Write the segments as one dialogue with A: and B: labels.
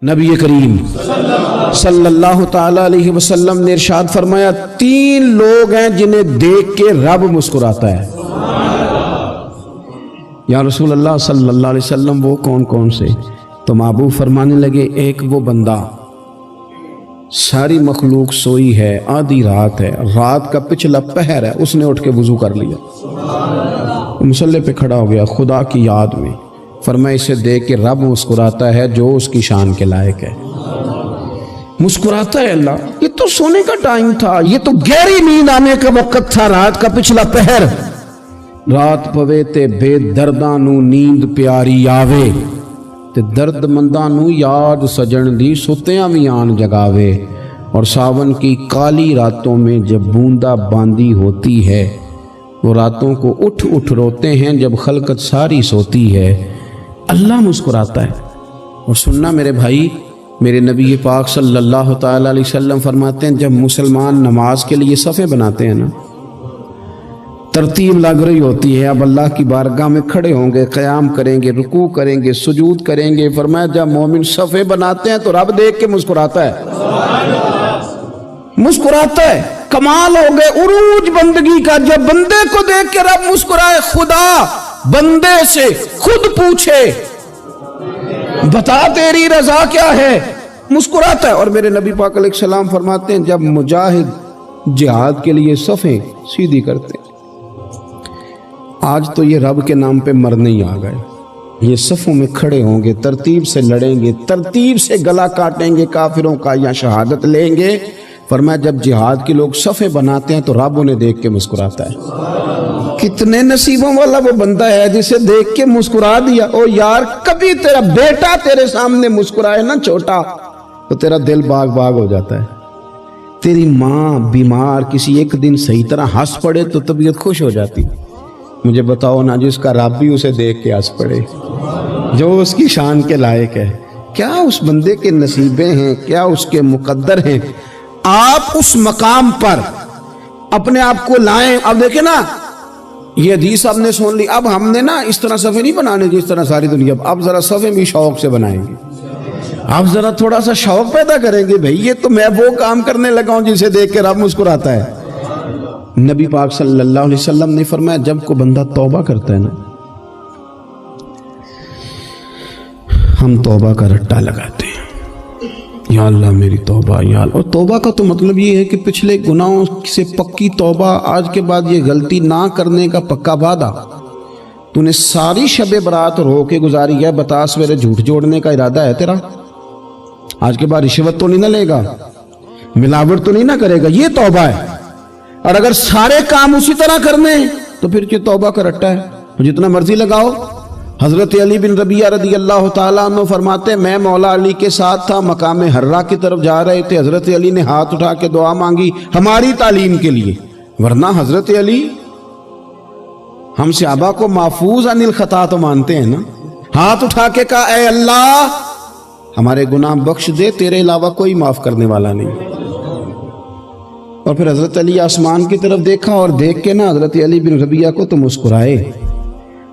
A: نبی کریم صلی اللہ تعالی علیہ وسلم نے ارشاد فرمایا 3 لوگ ہیں جنہیں دیکھ کے رب مسکراتا ہے۔ یا رسول اللہ صلی اللہ علیہ وسلم وہ کون کون سے؟ تو محبوب فرمانے لگے ایک وہ بندہ ساری مخلوق سوئی ہے، آدھی رات ہے، رات کا پچھلا پہر ہے، اس نے اٹھ کے وضو کر لیا، مصلی پہ کھڑا ہو گیا خدا کی یاد میں، فرمایا اسے دیکھ کے رب مسکراتا ہے جو اس کی شان کے لائق ہے۔ مسکراتا ہے اللہ۔ یہ تو سونے کا ٹائم تھا، یہ تو گہری نیند آنے کا وقت تھا، رات کا پچھلا پہر۔ رات پوے تے بے درداں نو نیند پیاری آوے تے درد منداں نو یاد سجن دی ستیاں وی آن جگاوے، اور ساون کی کالی راتوں میں جب بوندا باندی ہوتی ہے وہ راتوں کو اٹھ اٹھ روتے ہیں جب خلقت ساری سوتی ہے۔ اللہ مسکراتا ہے۔ اور سننا میرے بھائی، میرے نبی پاک صلی اللہ تعالی علیہ وسلم فرماتے ہیں جب مسلمان نماز کے لیے صفیں بناتے ہیں نا، ترتیب لگ رہی ہوتی ہے، اب اللہ کی بارگاہ میں کھڑے ہوں گے، قیام کریں گے، رکوع کریں گے، سجود کریں گے، فرمایا جب مومن صفیں بناتے ہیں تو رب دیکھ کے مسکراتا ہے، مسکراتا ہے۔ کمال ہو گئے عروج بندگی کا، جب بندے کو دیکھ کے رب مسکرائے، خدا بندے سے خود پوچھے بتا تیری رضا کیا ہے، مسکراتا ہے۔ اور میرے نبی پاک علیہ السلام فرماتے ہیں جب مجاہد جہاد کے لیے صفیں سیدھی کرتے ہیں، آج تو یہ رب کے نام پہ مرنے ہی آ گئے، یہ صفوں میں کھڑے ہوں گے، ترتیب سے لڑیں گے، ترتیب سے گلا کاٹیں گے کافروں کا یا شہادت لیں گے۔ فرمایا جب جہاد کے لوگ صفیں بناتے ہیں تو رب انہیں دیکھ کے مسکراتا ہے۔ کتنے نصیبوں والا وہ بندہ ہے جسے دیکھ کے مسکرا دیا۔ او یار کبھی تیرا بیٹا تیرے سامنے مسکرائے نا چھوٹا تو تیرا دل باغ باغ ہو جاتا ہے۔ تیری ماں بیمار کسی ایک دن صحیح طرح ہنس پڑے تو طبیعت خوش ہو جاتی۔ مجھے بتاؤ نا جس کا رب بھی اسے دیکھ کے ہنس پڑے، جو اس کی شان کے لائق ہے، کیا اس بندے کے نصیبیں ہیں، کیا اس کے مقدر ہیں۔ آپ اس مقام پر اپنے آپ کو لائیں۔ اب دیکھیں نا یہ حدیث آپ نے سن لی، اب ہم نے نا اس طرح صفیں نہیں بنانے جس طرح ساری دنیا، اب ذرا صفیں بھی شوق سے بنائیں گے، اب ذرا تھوڑا سا شوق پیدا کریں گے، بھئی یہ تو میں وہ کام کرنے لگا ہوں جسے دیکھ کے رب مسکراتا ہے۔ نبی پاک صلی اللہ علیہ وسلم نے فرمایا جب کو بندہ توبہ کرتا ہے نا، ہم توبہ کا رٹا لگاتے ہیں، یا اللہ میری توبہ یا اللہ۔ اور توبہ کا تو مطلب یہ ہے کہ پچھلے گناہوں سے پکی توبہ، آج کے بعد یہ غلطی نہ کرنے کا پکا وعدہ۔ تو نے ساری شب برات رو کے گزاری ہے، بتا سویرے جھوٹ جوڑنے کا ارادہ ہے تیرا، آج کے بعد رشوت تو نہیں نہ لے گا، ملاوٹ تو نہیں نہ کرے گا، یہ توبہ ہے۔ اور اگر سارے کام اسی طرح کرنے تو پھر یہ توبہ کا رٹا ہے، جتنا مرضی لگاؤ۔ حضرت علی بن ربیعہ رضی اللہ تعالیٰ عنہ فرماتے میں مولا علی کے ساتھ تھا، مقام حرہ کی طرف جا رہے تھے، حضرت علی نے ہاتھ اٹھا کے دعا مانگی ہماری تعلیم کے لیے، ورنہ حضرت علی ہم صحابہ کو محفوظ عن الخطا تو مانتے ہیں نا۔ ہاتھ اٹھا کے کہا اے اللہ ہمارے گناہ بخش دے، تیرے علاوہ کوئی معاف کرنے والا نہیں۔ اور پھر حضرت علی آسمان کی طرف دیکھا اور دیکھ کے نا حضرت علی بن ربیعہ کو تو مسکرائے۔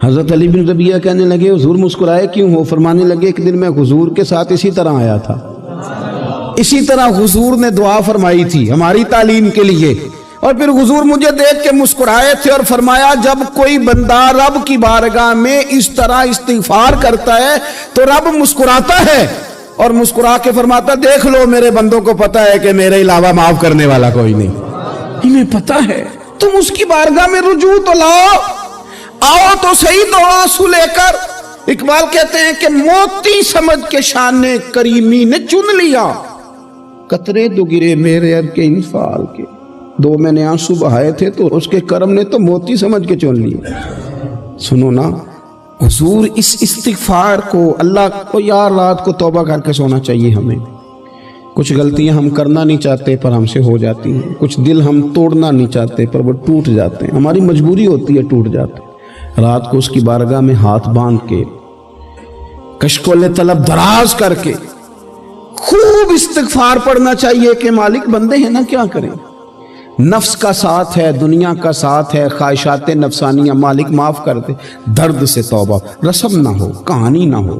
A: حضرت علی بن ربیعہ کہنے لگے حضور مسکرائے کیوں ہو؟ فرمانے لگے ایک دن میں حضور کے ساتھ اسی طرح آیا تھا، اسی طرح حضور نے دعا فرمائی تھی ہماری تعلیم کے لیے، اور پھر حضور مجھے دیکھ کے مسکرائے تھے اور فرمایا جب کوئی بندہ رب کی بارگاہ میں اس طرح استغفار کرتا ہے تو رب مسکراتا ہے، اور مسکرا کے فرماتا دیکھ لو میرے بندوں کو پتا ہے کہ میرے علاوہ معاف کرنے والا کوئی نہیں، انہیں پتا ہے، تم اس کی بارگاہ میں رجوع تو لاؤ، آؤ تو صحیح دو آنسو لے کر۔ اقبال کہتے ہیں کہ موتی سمجھ کے شان کریمی نے چن لیا، قطرے دو گرے میرے ار کے انفال کے، دو میں نے آنسو بہائے تھے تو اس کے کرم نے تو موتی سمجھ کے چن لیا۔ سنو نا حضور اس استغفار کو، اللہ کو یار رات کو توبہ کر کے سونا چاہیے ہمیں۔ کچھ غلطیاں ہم کرنا نہیں چاہتے پر ہم سے ہو جاتی ہیں، کچھ دل ہم توڑنا نہیں چاہتے پر وہ ٹوٹ جاتے ہیں، ہماری مجبوری ہوتی ہے ٹوٹ جاتے ہیں۔ رات کو اس کی بارگاہ میں ہاتھ باندھ کے کشکول طلب دراز کر کے خوب استغفار پڑھنا چاہیے کہ مالک بندے ہیں نا کیا کریں، نفس کا ساتھ ہے، دنیا کا ساتھ ہے، خواہشات نفسانیہ، مالک معاف کر دے، درد سے توبہ، رسم نہ ہو، کہانی نہ ہو،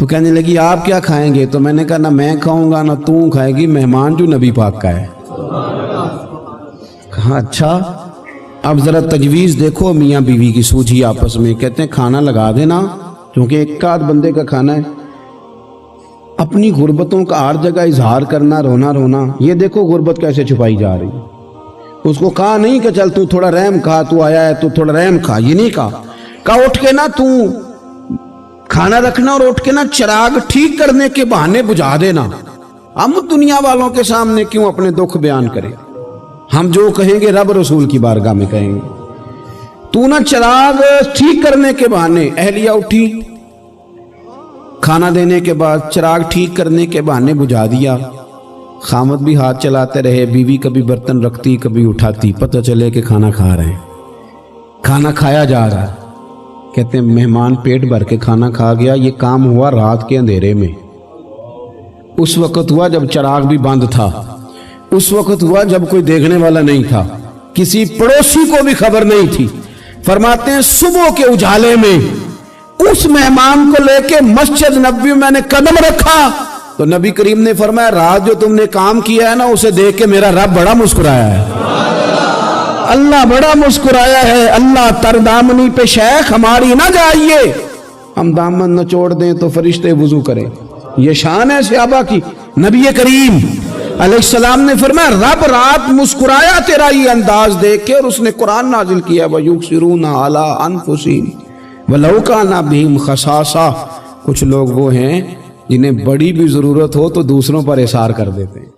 A: تو کہنے لگی آپ کیا کھائیں گے؟ تو میں نے کہا نہ میں کھاؤں گا نہ تو کھائے گی، مہمان جو نبی پاک کا ہے۔ کہا اچھا، اب ذرا تجویز دیکھو میاں بیوی کی سوجھی آپس میں۔ کہتے ہیں کھانا لگا دینا، کیونکہ ایک آدھ بندے کا کھانا ہے۔ اپنی غربتوں کا ہر جگہ اظہار کرنا، رونا رونا، یہ دیکھو غربت کیسے چھپائی جا رہی ہے۔ اس کو کہا نہیں کہ چل تو تھوڑا رحم کھا، تو آیا ہے تو تھوڑا رحم کھا، یہ نہیں کہا اٹھ کے نا تو کھانا رکھنا اور اٹھ کے نا چراغ ٹھیک کرنے کے بہانے بجھا دینا۔ ہم دنیا والوں کے سامنے کیوں اپنے دکھ بیان کریں؟ ہم جو کہیں گے رب رسول کی بارگاہ میں کہیں گے۔ تو نا چراغ ٹھیک کرنے کے بہانے، اہلیہ اٹھی کھانا دینے کے بعد چراغ ٹھیک کرنے کے بہانے بجھا دیا۔ خامد بھی ہاتھ چلاتے رہے، بیوی کبھی برتن رکھتی کبھی اٹھاتی، پتہ چلے کہ کھانا کھا رہے ہیں، کھانا کھایا جا رہا ہے۔ کہتے ہیں مہمان پیٹ بھر کے کھانا کھا گیا۔ یہ کام ہوا رات کے اندھیرے میں، اس وقت ہوا جب چراغ بھی بند تھا، اس وقت ہوا جب کوئی دیکھنے والا نہیں تھا، کسی پڑوسی کو بھی خبر نہیں تھی۔ فرماتے ہیں صبح کے اجالے میں اس مہمان کو لے کے مسجد نبوی میں نے قدم رکھا تو نبی کریم نے فرمایا رات جو تم نے کام کیا ہے نا، اسے دیکھ کے میرا رب بڑا مسکرایا ہے، اللہ بڑا مسکرایا ہے۔ اللہ تر دامنی پہ شیخ ہماری نہ جائیے، ہم دامن نہ چھوڑ دیں تو فرشتے وضو کریں۔ یہ شان ہے صحابہ کی۔ نبی کریم علیہ السلام نے فرمایا رب رات مسکرایا تیرا یہ انداز دیکھ کے، اور اس نے قرآن نازل کیا وَيُؤْثِرُونَ عَلَىٰ أَنفُسِهِمْ وَلَوْ كَانَ بِهِمْ خَصَاصَةٌ۔ کچھ لوگ وہ ہیں جنہیں بڑی بھی ضرورت ہو تو دوسروں پر اثار کر دیتے ہیں۔